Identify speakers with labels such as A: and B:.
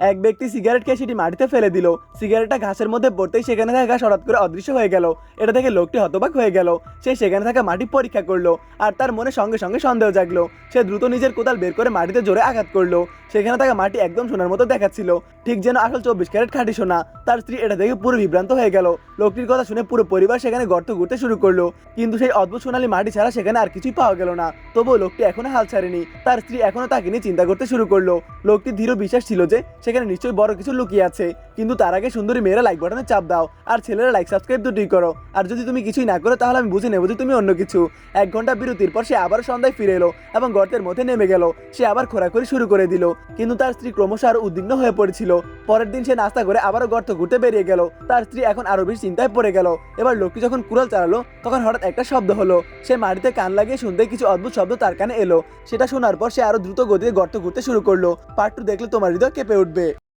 A: এক ব্যক্তি সিগারেট খেয়ে সেটি মাটিতে ফেলে দিল। সিগারেটটা ঘাসের মধ্যে পড়তেই সেখানে থাকা ঘাস হঠাৎ করে অদৃশ্য হয়ে গেল। এটা দেখে লোকটি হতবাক হয়ে গেল। সে সেখানে থাকা মাটি পরীক্ষা করলো আর তার মনে সঙ্গে সঙ্গে সন্দেহ জাগলো। সে দ্রুত নিজের কোদাল বের করে মাটিতে জোরে আঘাত করলো। সেখানে থাকা মাটি একদম সোনার মতো দেখাচ্ছিল, ঠিক যেন আসল 24 ক্যারেট খাঁটি সোনা। তার স্ত্রী এটা দেখে পুরো বিভ্রান্ত হয়ে গেল। লোকটির কথা শুনে পুরো পরিবার সেখানে গর্ত করতে শুরু করলো, কিন্তু সেই অদ্ভুত সোনালী মাটি ছাড়া সেখানে আর কিছুই পাওয়া গেল না। তবুও লোকটি এখনো হাল ছাড়েনি। তার স্ত্রী এখনো তাকে নিয়ে চিন্তা করতে শুরু করলো। লোকটির দৃঢ় বিশ্বাস ছিল যে সেখানে নিশ্চয়ই বড় কিছু লুকিয়ে আছে। কিন্তু তার আগে সুন্দরী মেয়েরা লাইক বাটনে চাপ দাও, আর ছেলেরা লাইক সাবস্ক্রাইব দুটোই করো। আর যদি তুমি কিছুই না করো তাহলে আমি বুঝে নেবো যে তুমি অন্য কিছু। 1 ঘন্টা বিরতির পর সে আবার সন্ধ্যায় ফিরে এলো এবং গর্তের মধ্যে নেমে গেল। সে আবার খোঁড়াখুড়ি শুরু করে দিল, কিন্তু তার স্ত্রী ক্রমশ আরো উদ্বিগ্ন হয়ে পড়েছিল। পরের দিন সে নাস্তা করে আবারও গর্ত ঘুরতে বেরিয়ে গেল। তার স্ত্রী এখন আরো বেশি চিন্তায় পড়ে গেল। এবার লোকটি যখন কুড়াল চালালো তখন হঠাৎ একটা শব্দ হলো। সে মাটিতে কান লাগিয়ে শুনতে কিছু অদ্ভুত শব্দ তার কানে এলো। সেটা শোনার পর সে আরো দ্রুত গতিতে গর্ত ঘুরতে শুরু করলো। পার্ট 2 দেখলে তোমার হৃদয় কেঁপে উঠবে।